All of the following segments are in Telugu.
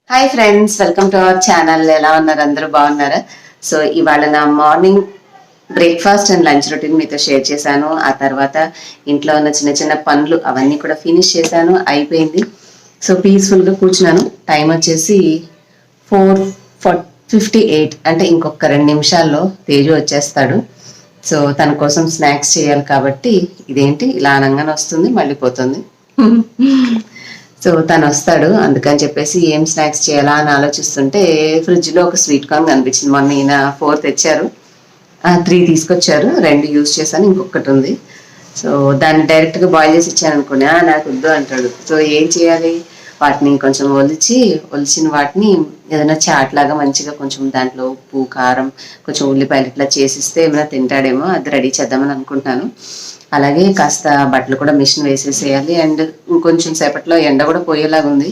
Hi friends, welcome to our channel. ఎలా ఉన్నారు? అందరూ బాగున్నారా? సో ఇవాళ నా morning breakfast and lunch routine మీతో షేర్ చేశాను. ఆ తర్వాత ఇంట్లో ఉన్న చిన్న చిన్న పనులు అవన్నీ కూడా ఫినిష్ చేశాను, అయిపోయింది. సో పీస్ఫుల్గా కూర్చున్నాను. టైం వచ్చేసి 4:58, అంటే ఇంకొక 2 నిమిషాల్లో తేజు వచ్చేస్తాడు. సో తన కోసం స్నాక్స్ చేయాలి కాబట్టి ఇదేంటి ఇలా అనగానే వస్తుంది, మళ్ళీ పోతుంది. సో తను వస్తాడు, అందుకని చెప్పేసి ఏం స్నాక్స్ చేయాలా అని ఆలోచిస్తుంటే ఫ్రిడ్జ్లో ఒక స్వీట్ కార్న్ కనిపించింది. మొన్న ఈయన 4 తెచ్చారు, 3 తీసుకొచ్చారు, 2 యూజ్ చేశాను, ఇంకొకటి ఉంది. సో దాన్ని డైరెక్ట్గా బాయిల్ చేసి ఇచ్చాను అనుకున్నా, నాకు వద్దు అంటాడు. సో ఏం చేయాలి, వాటిని కొంచెం ఒలిచిన వాటిని ఏదైనా చాట్ లాగా మంచిగా కొంచెం దాంట్లో ఉప్పు కారం కొంచెం ఉల్లిపాయలు ఇట్లా చేసిస్తే ఏమైనా తింటాడేమో, అది రెడీ చేద్దామని అనుకుంటున్నాను. అలాగే కాస్త బట్టలు కూడా మిషన్ వేసేసేయాలి. అండ్ ఇంకొంచెం సేపట్లో ఎండ కూడా పోయేలాగా ఉంది.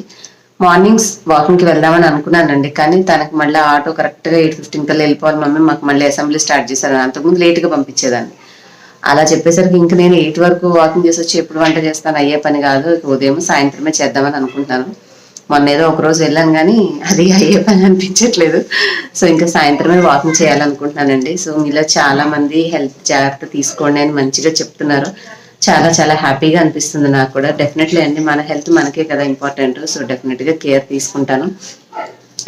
మార్నింగ్స్ వాకింగ్కి వెళ్దామని అనుకున్నానండి, కానీ తనకు మళ్ళీ ఆటో కరెక్ట్గా 8:15 కల్లా వెళ్ళిపోవాలి మమ్మీ, మాకు మళ్ళీ అసెంబ్లీ స్టార్ట్ చేశారు. అంతకుముందు లేట్గా పంపించేదాన్ని. అలా చెప్పేసరికి ఇంక నేను 8 వరకు వాకింగ్ చేసి వచ్చి ఎప్పుడు వంట చేస్తాను, అయ్యే పని కాదు, ఉదయం సాయంత్రమే చేద్దామని అనుకుంటాను. మొన్న ఏదో ఒకరోజు వెళ్ళాను కానీ అది అయ్యే పని అనిపించట్లేదు. సో ఇంకా సాయంత్రమే వాకింగ్ చేయాలనుకుంటున్నానండి. సో మీలో చాలా మంది హెల్త్ జాగ్రత్త తీసుకోండి అని మంచిగా చెప్తున్నారు. చాలా చాలా హ్యాపీగా అనిపిస్తుంది నాకు కూడా. డెఫినెట్లీ అండి, మన హెల్త్ మనకే కదా ఇంపార్టెంట్. సో డెఫినెట్గా కేర్ తీసుకుంటాను.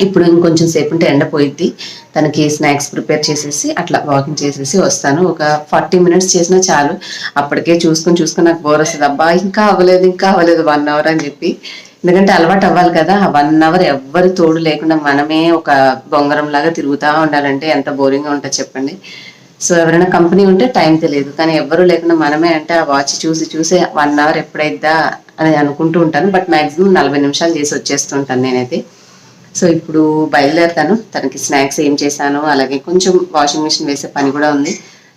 ఇప్పుడు ఇంకొంచెం సేపు ఉంటే ఎండ పోయిద్ది. తనకి స్నాక్స్ ప్రిపేర్ చేసేసి అట్లా వాకింగ్ చేసేసి వస్తాను. ఒక 40 మినిట్స్ చేసినా చాలు. అప్పటికే చూసుకుని నాకు బోర్ వస్తుంది, అబ్బా ఇంకా అవ్వలేదు 1 అవర్ అని చెప్పి. ఎందుకంటే అలవాటు అవ్వాలి కదా. 1 అవర్ ఎవ్వరు తోడు లేకుండా మనమే ఒక బొంగరం లాగా తిరుగుతూ ఉండాలంటే ఎంత బోరింగ్గా ఉంటుంది చెప్పండి. సో ఎవరైనా కంపెనీ ఉంటే టైం తెలియదు, కానీ ఎవ్వరూ లేకుండా మనమే అంటే ఆ వాచ్ చూసి 1 అవర్ ఎప్పుడైద్దా అని అనుకుంటూ ఉంటాను. బట్ మాక్సిమం 40 నిమిషాలు చేసి వచ్చేస్తుంటాను నేనైతే. సో ఇప్పుడు బయలుదేరుతాను. తనకి స్నాక్స్ ఏం చేశాను, అలాగే కొంచెం వాషింగ్ మిషన్ వేసే పని కూడా ఉంది.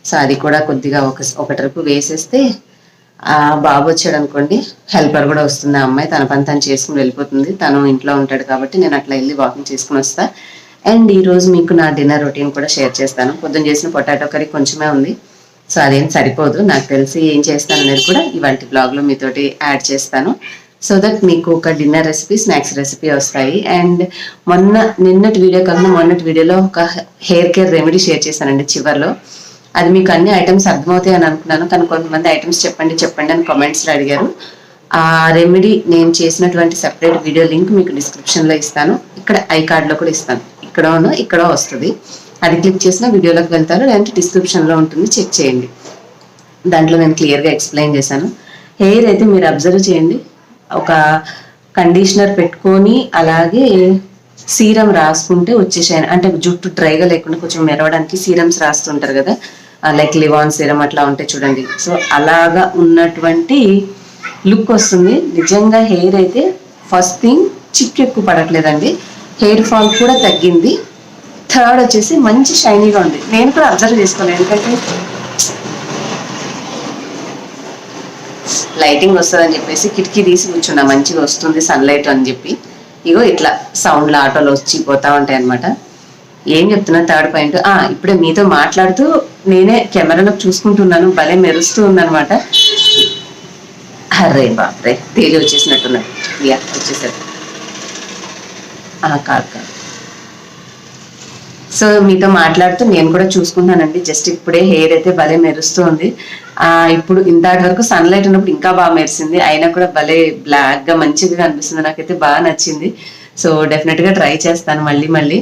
సో అది కూడా కొద్దిగా ఒక ట్రిప్ వేసేస్తే బాబు వచ్చాడు అనుకోండి, హెల్పర్ కూడా వస్తుంది. ఆ అమ్మాయి తన పని తను చేసుకుని వెళ్ళిపోతుంది. తను ఇంట్లో ఉంటాడు కాబట్టి నేను అట్లా వెళ్ళి వాకింగ్ చేసుకుని వస్తా. అండ్ ఈరోజు మీకు నా డిన్నర్ రొటీన్ కూడా షేర్ చేస్తాను. పొద్దున్న చేసిన పొటాటో కర్రీ కొంచెమే ఉంది, సో అదేం సరిపోదు. నాకు తెలిసి ఏం చేస్తాను అనేది కూడా ఇవాళ బ్లాగ్లో మీతోటి యాడ్ చేస్తాను. సో దట్ మీకు ఒక డిన్నర్ రెసిపీ, స్నాక్స్ రెసిపీ వస్తాయి. అండ్ నిన్నటి వీడియో కాకుండా మొన్నటి వీడియోలో ఒక హెయిర్ కేర్ రెమెడీ షేర్ చేశానండి చివర్లో. అది మీకు అన్ని ఐటమ్స్ అర్థమవుతాయి అని అనుకున్నాను, కానీ కొంతమంది ఐటమ్స్ చెప్పండి అని కామెంట్స్లో అడిగారు. ఆ రెమెడీ నేను చేసినటువంటి సెపరేట్ వీడియో లింక్ మీకు డిస్క్రిప్షన్లో ఇస్తాను, ఇక్కడ ఐ కార్డ్లో కూడా ఇస్తాను. ఇక్కడ వస్తుంది, అది క్లిక్ చేసిన వీడియోలోకి వెళ్తారు, లేదంటే డిస్క్రిప్షన్లో ఉంటుంది, చెక్ చేయండి. దాంట్లో నేను క్లియర్గా ఎక్స్ప్లెయిన్ చేశాను. హెయిర్ అయితే మీరు అబ్జర్వ్ చేయండి, ఒక కండిషనర్ పెట్టుకొని అలాగే సీరం రాసుకుంటే వచ్చేసాయి. అంటే జుట్టు డ్రైగా లేకుండా కొంచెం మెరవడానికి సీరమ్స్ రాస్తుంటారు కదా, లైక్ లివాన్ సీరం అట్లా ఉంటాయి చూడండి. సో అలాగా ఉన్నటువంటి లుక్ వస్తుంది. నిజంగా హెయిర్ అయితే ఫస్ట్ థింగ్ చిక్కు ఎక్కువ పడట్లేదండి, హెయిర్ ఫాల్ కూడా తగ్గింది. థర్డ్ వచ్చేసి మంచి షైనీగా ఉంది. నేను కూడా అబ్జర్వ్ చేసుకోలేదు, ఎందుకంటే లైటింగ్ వస్తుందని చెప్పేసి కిటికీ తీసి కూర్చున్నా, మంచిగా వస్తుంది సన్లైట్ అని చెప్పి. ఇగో ఇట్లా సౌండ్లు ఆటోలు వచ్చి పోతా ఉంటాయి అనమాట. ఏం చెప్తున్నా, థర్డ్ పాయింట్, ఇప్పుడే మీతో మాట్లాడుతూ నేనే కెమెరాలో చూసుకుంటున్నాను, భలే మెరుస్తూ ఉందనమాట. అర్రే బాప్రే, తేలి వచ్చేసినట్టున్నాడు. వచ్చేసారు. కాదు. సో మీతో మాట్లాడుతూ నేను కూడా చూసుకుంటానండి. జస్ట్ ఇప్పుడే హెయిర్ అయితే భలే మెరుస్తూ ఉంది. ఇప్పుడు ఇంతటి వరకు సన్లైట్ ఉన్నప్పుడు ఇంకా బాగా మెరిసింది, అయినా కూడా భలే బ్లాక్ గా మంచిగా కనిపిస్తుంది. నాకైతే బాగా నచ్చింది. సో డెఫినెట్ గా ట్రై చేస్తాను మళ్ళీ.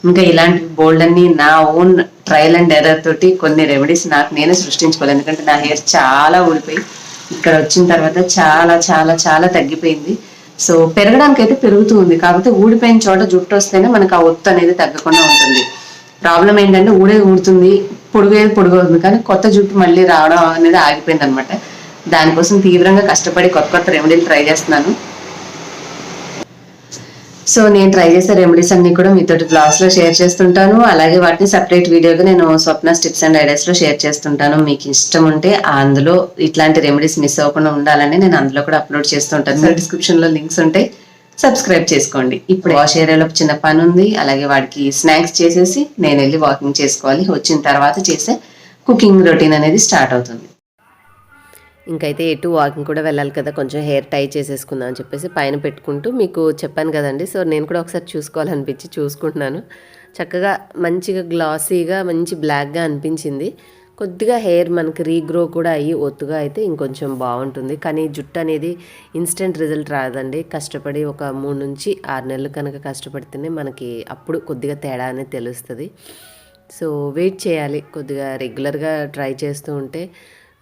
ఇంకా ఇలాంటి బోల్డ్ అన్ని నా ఓన్ ట్రయల్ అండ్ ఎర్రర్ తోటి కొన్ని రెమెడీస్ నాకు నేనే సృష్టించుకోవాలి. ఎందుకంటే నా హెయిర్ చాలా ఊడిపోయి ఇక్కడ వచ్చిన తర్వాత చాలా చాలా చాలా తగ్గిపోయింది. సో పెరగడానికి అయితే పెరుగుతూ ఉంది, కాకపోతే ఊడిపోయిన చోట జుట్టు వస్తేనే మనకు ఆ ఒత్తు అనేది తగ్గకుండా ఉంటుంది. ప్రాబ్లం ఏంటంటే ఊడుతుంది, పొడుగవుతుంది, కానీ కొత్త జుట్టు మళ్ళీ రావడం అనేది ఆగిపోయింది అనమాట. దానికోసం తీవ్రంగా కష్టపడి కొత్త రెమెడీలు ట్రై చేస్తున్నాను. సో నేను ట్రై చేసే రెమెడీస్ అన్ని కూడా మీతోటి బ్లాగ్స్ లో షేర్ చేస్తుంటాను. అలాగే వాటిని సెపరేట్ వీడియోగా నేను స్వప్న టిప్స్ అండ్ ఐడియాస్ లో షేర్ చేస్తుంటాను. మీకు ఇష్టం ఉంటే అందులో ఇట్లాంటి రెమెడీస్ మిస్ అవ్వకుండా ఉండాలని నేను అందులో కూడా అప్లోడ్ చేస్తుంటాను. డిస్క్రిప్షన్ లో లింక్స్ ఉంటాయి, సబ్స్క్రైబ్ చేసుకోండి. ఇప్పుడు వాష్ ఏరియాలో చిన్న పని ఉంది, అలాగే వాడికి స్నాక్స్ చేసేసి నేను వెళ్ళి వాకింగ్ చేసుకోవాలి. వచ్చిన తర్వాత చేసే కుకింగ్ రొటీన్ అనేది స్టార్ట్ అవుతుంది. ఇంకైతే ఎటు వాకింగ్ కూడా వెళ్ళాలి కదా, కొంచెం హెయిర్ టై చేసేసుకుందాం అని చెప్పేసి పైన పెట్టుకుంటూ మీకు చెప్పాను కదండి. సో నేను కూడా ఒకసారి చూసుకోవాలనిపించి చూసుకుంటున్నాను. చక్కగా మంచిగా గ్లాసీగా మంచి బ్లాక్గా అనిపించింది. కొద్దిగా హెయిర్ మనకి రీగ్రో కూడా అయ్యి ఒత్తుగా అయితే ఇంకొంచెం బాగుంటుంది. కానీ జుట్టు అనేది ఇన్స్టెంట్ రిజల్ట్ రాదండి. కష్టపడి ఒక 3 నుంచి 6 నెలలు కనుక కష్టపడితేనే మనకి అప్పుడు కొద్దిగా తేడా అనేది తెలుస్తుంది. సో వెయిట్ చేయాలి, కొద్దిగా రెగ్యులర్గా ట్రై చేస్తూ ఉంటే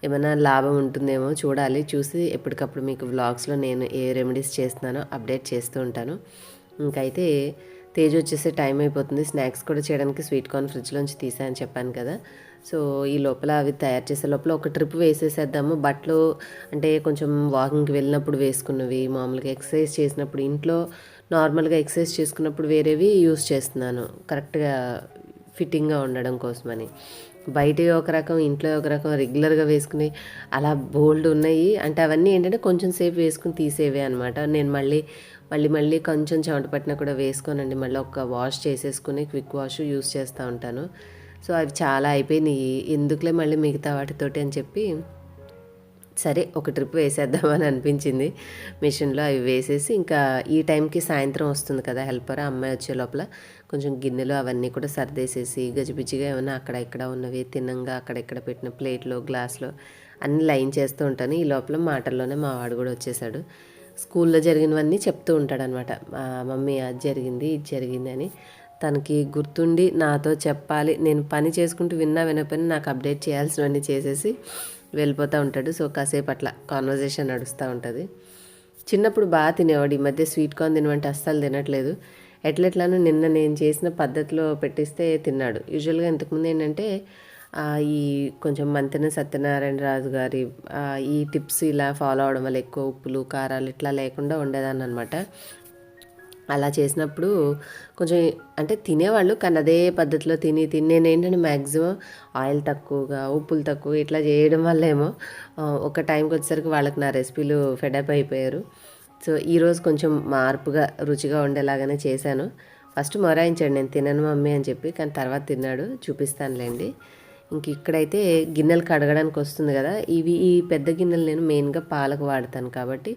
ఏమైనా లాభం ఉంటుందేమో చూడాలి. చూసి ఎప్పటికప్పుడు మీకు వ్లాగ్స్లో నేను ఏ రెమెడీస్ చేస్తున్నానో అప్డేట్ చేస్తూ ఉంటాను. ఇంకైతే తేజ్ వచ్చేసే టైం అయిపోతుంది. స్నాక్స్ కూడా చేయడానికి స్వీట్ కార్న్ ఫ్రిడ్జ్లోంచి తీసాను చెప్పాను కదా. సో ఈ లోపల అవి తయారు చేసే లోపల ఒక ట్రిప్ వేసేసేద్దాము. బట్టలు అంటే కొంచెం వాకింగ్కి వెళ్ళినప్పుడు వేసుకున్నవి, మామూలుగా ఎక్సర్సైజ్ చేసినప్పుడు ఇంట్లో నార్మల్గా ఎక్సర్సైజ్ చేసుకున్నప్పుడు వేరేవి యూస్ చేస్తున్నాను కరెక్ట్గా ఫిట్టింగ్గా ఉండడం కోసమని. బయట ఒక రకం, ఇంట్లో ఒక రకం, రెగ్యులర్గా వేసుకుని అలా బోల్డ్ ఉన్నాయి. అంటే అవన్నీ ఏంటంటే కొంచెం సేపు వేసుకుని తీసేవే అనమాట. నేను మళ్ళీ కొంచెం చెమట పట్టినా కూడా వేసుకోనండి. మళ్ళీ ఒక వాష్ చేసేసుకుని క్విక్ వాష్ యూస్ చేస్తూ ఉంటాను. సో అవి చాలా అయిపోయినాయి, ఎందుకులే మళ్ళీ మిగతా వాటితోటి అని చెప్పి సరే ఒక ట్రిప్ వేసేద్దామని అనిపించింది. మిషన్లో అవి వేసేసి ఇంకా ఈ టైంకి సాయంత్రం వస్తుంది కదా హెల్పర్, అమ్మాయి వచ్చే లోపల కొంచెం గిన్నెలు అవన్నీ కూడా సర్దేసేసి గజిబిజిగా ఏమైనా అక్కడ ఇక్కడ ఉన్నవి తిన్నంగా అక్కడెక్కడ పెట్టిన ప్లేట్లో గ్లాస్లో అన్నీ లైన్ చేస్తూ ఉంటాను. ఈ లోపల మాటల్లోనే మా వాడు కూడా వచ్చేసాడు. స్కూల్లో జరిగినవన్నీ చెప్తూ ఉంటాడనమాట. మమ్మీ అది జరిగింది ఇది జరిగింది అని. తనకి గుర్తుండి నాతో చెప్పాలి, నేను పని చేసుకుంటూ విన్నా వినకపోయినా నాకు అప్డేట్ చేయాల్సినవన్నీ చేసేసి వెళ్ళిపోతూ ఉంటాడు. సో కాసేపు అట్లా కాన్వర్జేషన్ నడుస్తూ ఉంటుంది. చిన్నప్పుడు బాగా తినేవాడు, ఈ మధ్య స్వీట్ కార్న్ తినమంటే అస్సలు తినట్లేదు. ఎట్లెట్లానో నిన్న నేను చేసిన పద్ధతిలో పెట్టిస్తే తిన్నాడు. యూజువల్గా ఇంతకుముందు ఏంటంటే ఈ కొంచెం మంతెన సత్యనారాయణ రాజు గారి ఈ టిప్స్ ఇలా ఫాలో అవడం వల్ల ఎక్కువ ఉప్పులు కారాలు ఇట్లా లేకుండా ఉండేదాన్ని అనమాట. అలా చేసినప్పుడు కొంచెం అంటే తినేవాళ్ళు, కానీ అదే పద్ధతిలో తిని నేనేంటంటే మ్యాక్సిమం ఆయిల్ తక్కువగా ఉప్పులు తక్కువ ఇట్లా చేయడం వల్ల ఏమో ఒక టైంకి వచ్చేసరికి వాళ్ళకి నా రెసిపీలు ఫెడప్ అయిపోయారు. సో ఈరోజు కొంచెం మార్పుగా రుచిగా ఉండేలాగానే చేశాను. ఫస్ట్ మొరాయించాడు నేను తినను మమ్మీ అని చెప్పి, కానీ తర్వాత తిన్నాడు. చూపిస్తానులేండి. ఇంక ఇక్కడైతే గిన్నెలు కడగడానికి వస్తుంది కదా, ఈ పెద్ద గిన్నెలు నేను మెయిన్గా పాలకు వాడతాను కాబట్టి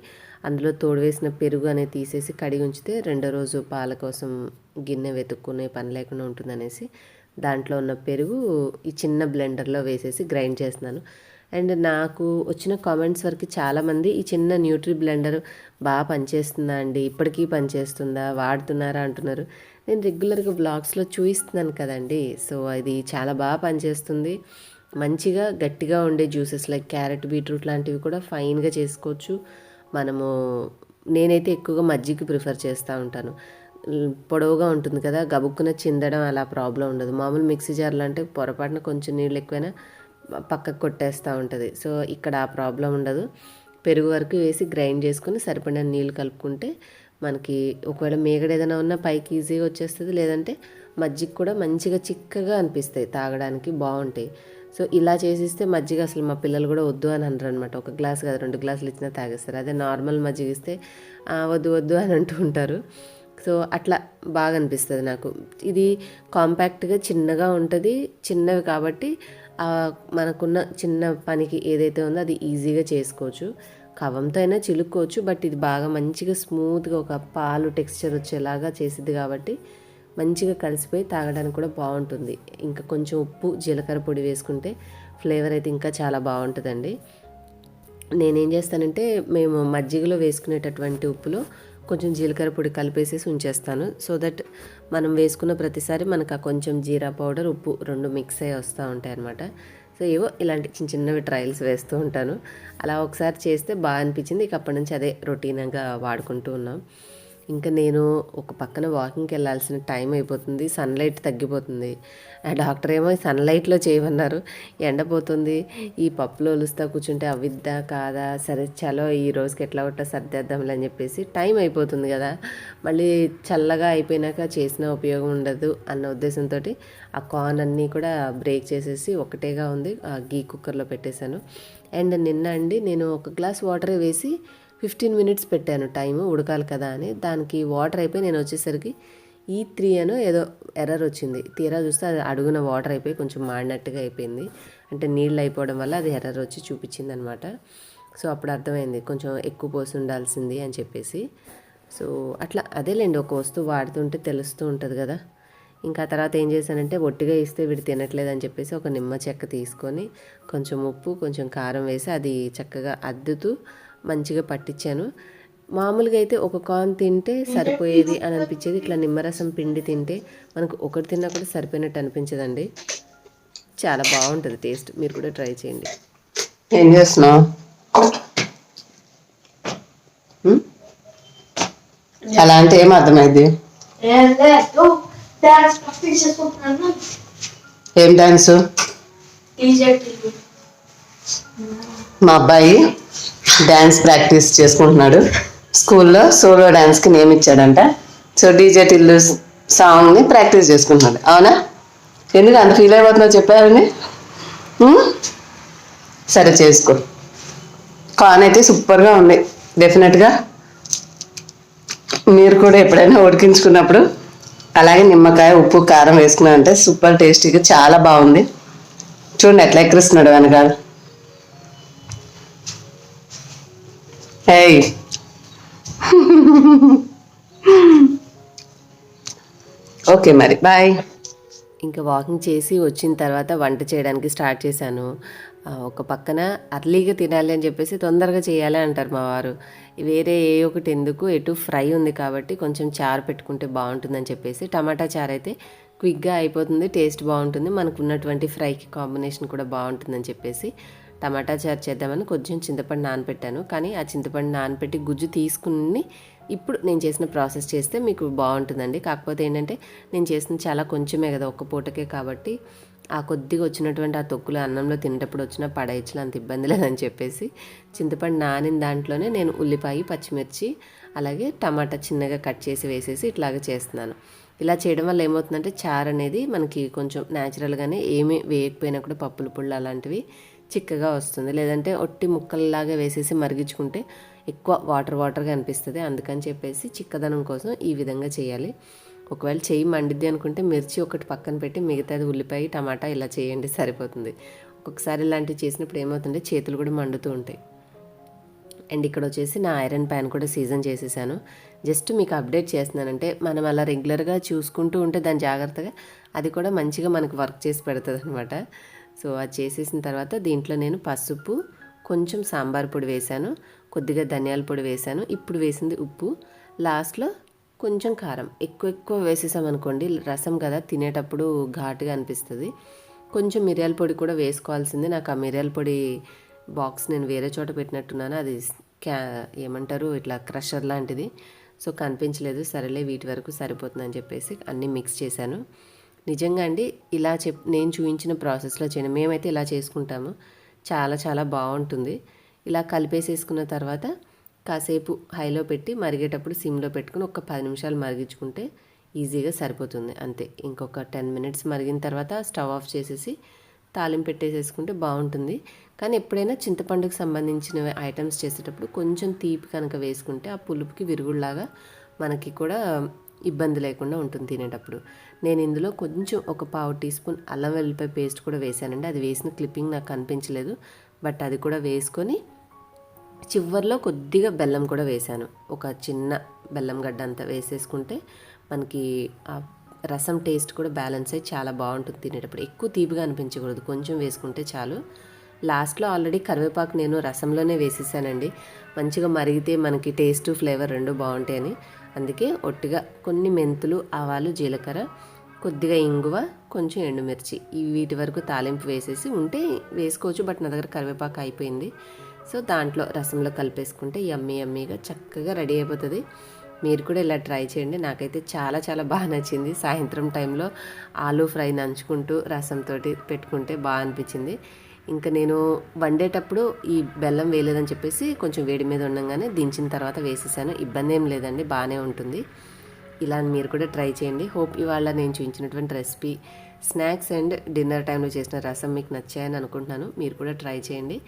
అందులో తోడు వేసిన పెరుగు అనేది తీసేసి కడిగి ఉంచితే రెండో రోజు పాల కోసం గిన్నె వెతుక్కునే పని లేకుండా ఉంటుందనేసి దాంట్లో ఉన్న పెరుగు ఈ చిన్న బ్లెండర్లో వేసేసి గ్రైండ్ చేస్తున్నాను. అండ్ నాకు వచ్చిన కామెంట్స్ వరకు చాలామంది ఈ చిన్న న్యూట్రీ బ్లెండర్ బాగా పనిచేస్తుందా అండి, ఇప్పటికీ పనిచేస్తుందా, వాడుతున్నారా అంటున్నారు. నేను రెగ్యులర్గా బ్లాగ్స్లో చూపిస్తున్నాను కదండి. సో అది చాలా బాగా పనిచేస్తుంది. మంచిగా గట్టిగా ఉండే జ్యూసెస్ లైక్ క్యారెట్ బీట్రూట్ లాంటివి కూడా ఫైన్గా చేసుకోవచ్చు. మనము నేనైతే ఎక్కువగా మజ్జిగ ప్రిఫర్ చేస్తూ ఉంటాను. పొడవుగా ఉంటుంది కదా, గబుక్కున చిందడం అలా ప్రాబ్లం ఉండదు. మామూలు మిక్సీ జార్లో అంటే పొరపాటున కొంచెం నీళ్ళు ఎక్కువైనా పక్కకు కొట్టేస్తూ ఉంటుంది. సో ఇక్కడ ఆ ప్రాబ్లం ఉండదు. పెరుగు వరకు వేసి గ్రైండ్ చేసుకుని సరిపడిన నీళ్ళు కలుపుకుంటే మనకి ఒకవేళ మేగడ ఏదైనా ఉన్నా పైకి ఈజీగా వచ్చేస్తుంది. లేదంటే మజ్జిగ కూడా మంచిగా చిక్కగా అనిపిస్తాయి, తాగడానికి బాగుంటాయి. సో ఇలా చేసిస్తే మజ్జిగ అసలు మా పిల్లలు కూడా వద్దు అని అనరు అనమాట. ఒక గ్లాస్ కదా 2 గ్లాసులు ఇచ్చినా తాగేస్తారు. అదే నార్మల్ మజ్జిగ ఇస్తే వద్దు అని అంటూ ఉంటారు. సో అట్లా బాగా అనిపిస్తుంది నాకు. ఇది కాంపాక్ట్గా చిన్నగా ఉంటుంది. చిన్నవి కాబట్టి మనకున్న చిన్న పనికి ఏదైతే ఉందో అది ఈజీగా చేసుకోవచ్చు. కవంతో అయినా చిలుక్కోవచ్చు, బట్ ఇది బాగా మంచిగా స్మూత్గా ఒక పాలు టెక్స్చర్ వచ్చేలాగా చేసిద్ది కాబట్టి మంచిగా కలిసిపోయి తాగడానికి కూడా బాగుంటుంది. ఇంకా కొంచెం ఉప్పు జీలకర్ర పొడి వేసుకుంటే ఫ్లేవర్ అయితే ఇంకా చాలా బాగుంటుందండి. నేనేం చేస్తానంటే మేము మజ్జిగలో వేసుకునేటటువంటి ఉప్పులో కొంచెం జీలకర్ర పొడి కలిపేసేసి ఉంచేస్తాను. సో దట్ మనం వేసుకున్న ప్రతిసారి మనకు ఆ కొంచెం జీరా పౌడర్ ఉప్పు 2 మిక్స్ అయ్యి వస్తూ ఉంటాయి అన్నమాట. సో ఏవో ఇలాంటి చిన్నవి ట్రయల్స్ వేస్తూ ఉంటాను. అలా ఒకసారి చేస్తే బాగా అనిపించింది. ఇక అప్పటి నుంచి అదే రొటీన్గా వాడుకుంటూ ఉన్నాం. ఇంకా నేను ఒక పక్కన వాకింగ్కి వెళ్ళాల్సిన టైం అయిపోతుంది. సన్లైట్ తగ్గిపోతుంది. డాక్టర్ ఏమో సన్లైట్లో చేయమన్నారు. ఎండపోతుంది, ఈ పప్పులు ఒలుస్తా కూర్చుంటే అవిద్దా కాదా, సరే చలో ఈ రోజుకి ఎట్లా కొట్టా సర్దేద్దాంలే అని చెప్పేసి టైం అయిపోతుంది కదా, మళ్ళీ చల్లగా అయిపోయినాక చేసిన ఉపయోగం ఉండదు అన్న ఉద్దేశంతో ఆ కార్న్ అన్నీ కూడా బ్రేక్ చేసేసి ఒకటేగా ఉంది గీ కుక్కర్లో పెట్టేశాను. అండ్ నిన్న అండి నేను ఒక గ్లాస్ వాటర్ వేసి 15 మినిట్స్ పెట్టాను టైము, ఉడకాలి కదా అని. దానికి వాటర్ అయిపోయి నేను వచ్చేసరికి E3 అనో ఏదో ఎర్రర్ వచ్చింది. తీరా చూస్తే అది అడుగున వాటర్ అయిపోయి కొంచెం మాడినట్టుగా అయిపోయింది. అంటే నీళ్ళు అయిపోవడం వల్ల అది ఎర్రర్ వచ్చి చూపించింది అనమాట. సో అప్పుడు అర్థమైంది కొంచెం ఎక్కువ పోసి ఉండాల్సింది అని చెప్పేసి. సో అట్లా అదేలేండి, ఒక వస్తువు వాడుతుంటే తెలుస్తూ ఉంటుంది కదా. ఇంకా తర్వాత ఏం చేశానంటే ఒట్టిగా ఇస్తే వీడు తినట్లేదని చెప్పేసి ఒక నిమ్మ చెక్క తీసుకొని కొంచెం ఉప్పు కొంచెం కారం వేసి అది చక్కగా అద్దుతూ మంచిగా పట్టించాను. మామూలుగా అయితే ఒక కార్న్ తింటే సరిపోయేది అని అనిపించేది, ఇట్లా నిమ్మరసం పిండి తింటే మనకు ఒకటి తిన్నా కూడా సరిపోయినట్టు అనిపించదండి. చాలా బాగుంటుంది టేస్ట్, మీరు కూడా ట్రై చేయండి. ఏం చేస్తున్నావు? అలా అంటే ఏం అర్థమైంది? ఏం డాన్స్? మా అబ్బాయి డ్యాన్స్ ప్రాక్టీస్ చేసుకుంటున్నాడు. స్కూల్లో సోలో డ్యాన్స్కి నేమ్ ఇచ్చాడంట. సో డీజే టిల్లు సాంగ్ని ప్రాక్టీస్ చేసుకుంటున్నాడు. అవునా? ఎందుకు అంత ఫీల్ అయిపోతున్నావు చెప్పావని? సరే చేసుకో. కార్న్ అయితే సూపర్గా ఉంది. డెఫినెట్గా మీరు కూడా ఎప్పుడైనా ఉడికించుకున్నప్పుడు అలాగే నిమ్మకాయ ఉప్పు కారం వేసుకున్నారంటే సూపర్ టేస్టీగా చాలా బాగుంది. చూడండి ఎట్లా ఎక్కరిస్తున్నాడు వెనకాల. ఏయ్ ఓకే మరి బాయ్. ఇంకా వాకింగ్ చేసి వచ్చిన తర్వాత వంట చేయడానికి స్టార్ట్ చేశాను. ఒక పక్కన అర్లీగా తినాలి అని చెప్పేసి తొందరగా చేయాలి అంటారు మా వారు. వేరే ఏ ఒకటి ఎందుకు, ఎటు ఫ్రై ఉంది కాబట్టి కొంచెం చారు పెట్టుకుంటే బాగుంటుందని చెప్పేసి టమాటా చారు అయితే క్విక్గా అయిపోతుంది, టేస్ట్ బాగుంటుంది, మనకు ఉన్నటువంటి ఫ్రైకి కాంబినేషన్ కూడా బాగుంటుందని చెప్పేసి టమాటా చారు చేద్దామని కొంచెం చింతపండు నానపెట్టాను. కానీ ఆ చింతపండు నానపెట్టి గుజ్జు తీసుకుని ఇప్పుడు నేను చేసిన ప్రాసెస్ చేస్తే మీకు బాగుంటుందండి. కాకపోతే ఏంటంటే నేను చేసిన చాలా కొంచెమే కదా, ఒక్క పూటకే కాబట్టి ఆ కొద్దిగా వచ్చినటువంటి ఆ తొక్కులు అన్నంలో తినేటప్పుడు వచ్చినా పడేయచ్చులు, అంత ఇబ్బంది లేదని చెప్పేసి చింతపండు నానిన దాంట్లోనే నేను ఉల్లిపాయ పచ్చిమిర్చి అలాగే టమాటా చిన్నగా కట్ చేసి వేసేసి ఇట్లాగా చేస్తున్నాను. ఇలా చేయడం వల్ల ఏమవుతుందంటే చారు అనేది మనకి కొంచెం న్యాచురల్గానే ఏమీ వేయకపోయినా కూడా పప్పుల పుళ్ళు అలాంటివి చిక్కగా వస్తుంది. లేదంటే ఒట్టి ముక్కల్లాగా వేసేసి మరిగించుకుంటే ఎక్కువ వాటర్గా అనిపిస్తుంది. అందుకని చెప్పేసి చిక్కదనం కోసం ఈ విధంగా చేయాలి. ఒకవేళ చెయ్యి మండిద్ది అనుకుంటే మిర్చి ఒకటి పక్కన పెట్టి మిగతాది ఉల్లిపాయ టమాటా ఇలా చేయండి, సరిపోతుంది. ఒక్కొక్కసారి ఇలాంటివి చేసినప్పుడు ఏమవుతుంటే చేతులు కూడా మండుతూ ఉంటాయి. అండ్ ఇక్కడ వచ్చేసి నా ఐరన్ ప్యాన్ కూడా సీజన్ చేసేసాను. జస్ట్ మీకు అప్డేట్ చేస్తున్నానంటే మనం అలా రెగ్యులర్గా చూసుకుంటూ ఉంటే దాని జాగ్రత్తగా అది కూడా మంచిగా మనకు వర్క్ చేసి పెడుతుంది అనమాట. సో అది చేసేసిన తర్వాత దీంట్లో నేను పసుపు కొంచెం సాంబార్ పొడి వేశాను, కొద్దిగా ధనియాల పొడి వేశాను, ఇప్పుడు వేసింది ఉప్పు, లాస్ట్లో కొంచెం కారం. ఎక్కువ వేసేసామనుకోండి రసం కదా తినేటప్పుడు ఘాటుగా అనిపిస్తుంది. కొంచెం మిరియాల పొడి కూడా వేసుకోవాల్సింది. నాకు ఆ మిరియాల పొడి బాక్స్ నేను వేరే చోట పెట్టినట్టున్నాను, అది ఏమంటారు ఇట్లా క్రషర్ లాంటిది, సో కనిపించలేదు. సరేలే వీటి వరకు సరిపోతుందని చెప్పేసి అన్నీ మిక్స్ చేశాను. నిజంగా అండి ఇలా నేను చూపించిన ప్రాసెస్లో చేయండి, మేమైతే ఇలా చేసుకుంటాము, చాలా చాలా బాగుంటుంది. ఇలా కలిపేసేసుకున్న తర్వాత కాసేపు హైలో పెట్టి మరిగేటప్పుడు సిమ్లో పెట్టుకుని ఒక 10 నిమిషాలు మరిగించుకుంటే ఈజీగా సరిపోతుంది. అంతే, ఇంకొక 10 మినిట్స్ మరిగిన తర్వాత స్టవ్ ఆఫ్ చేసేసి తాలింపు పెట్టేసేసుకుంటే బాగుంటుంది. కానీ ఎప్పుడైనా చింతపండుకి సంబంధించిన ఐటమ్స్ చేసేటప్పుడు కొంచెం తీపి కనుక వేసుకుంటే ఆ పులుపుకి విరుగుడులాగా మనకి కూడా ఇబ్బంది లేకుండా ఉంటుంది తినేటప్పుడు. నేను ఇందులో కొంచెం ఒక 1/2 టీ స్పూన్ అల్లం వెల్లిపాయ పేస్ట్ కూడా వేసానండి. అది వేసిన క్లిప్పింగ్ నాకు కనిపించలేదు, బట్ అది కూడా వేసుకొని చివర్లో కొద్దిగా బెల్లం కూడా వేసాను. ఒక చిన్న బెల్లం గడ్డ అంతా వేసేసుకుంటే మనకి ఆ రసం టేస్ట్ కూడా బ్యాలెన్స్ అయ్యి చాలా బాగుంటుంది తినేటప్పుడు. ఎక్కువ తీపిగా అనిపించకూడదు, కొంచెం వేసుకుంటే చాలు. లాస్ట్లో ఆల్రెడీ కరివేపాకు నేను రసంలోనే వేసేసానండి, మంచిగా మరిగితే మనకి టేస్ట్ ఫ్లేవర్ రెండు బాగుంటాయని. అందుకే ఒట్టిగా కొన్ని మెంతులు ఆవాలు జీలకర్ర కొద్దిగా ఇంగువ కొంచెం ఎండుమిర్చి వీటి వరకు తాలింపు వేసేసి ఉంటే వేసుకోవచ్చు, బట్ నా దగ్గర కరివేపాకు అయిపోయింది. సో దాంట్లో రసంలో కలిపేసుకుంటే యమ్మీగా చక్కగా రెడీ అయిపోతుంది. మీరు కూడా ఇలా ట్రై చేయండి. నాకైతే చాలా చాలా బాగా నచ్చింది. సాయంత్రం టైంలో ఆలూ ఫ్రై నంచుకుంటూ రసంతో పెట్టుకుంటే బాగా అనిపించింది. ఇంకా నేను వండేటప్పుడు ఈ బెల్లం వేయలేదని చెప్పేసి కొంచెం వేడి మీద ఉండగానే దించిన తర్వాత వేసేసాను. ఇబ్బంది ఏం లేదండి, బాగానే ఉంటుంది. ఇలా మీరు కూడా ట్రై చేయండి. హోప్ ఇవాళ నేను చూపించినటువంటి రెసిపీ స్నాక్స్ అండ్ డిన్నర్ టైంలో చేసిన రసం మీకు నచ్చాయని అనుకుంటున్నాను. మీరు కూడా ట్రై చేయండి.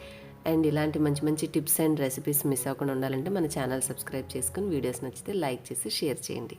అండ్ ఇలాంటి మంచి మంచి టిప్స్ అండ్ రెసిపీస్ మిస్ అవ్వకుండా ఉండాలంటే మన ఛానల్ సబ్స్క్రైబ్ చేసుకుని వీడియోస్ నచ్చితే లైక్ చేసి షేర్ చేయండి.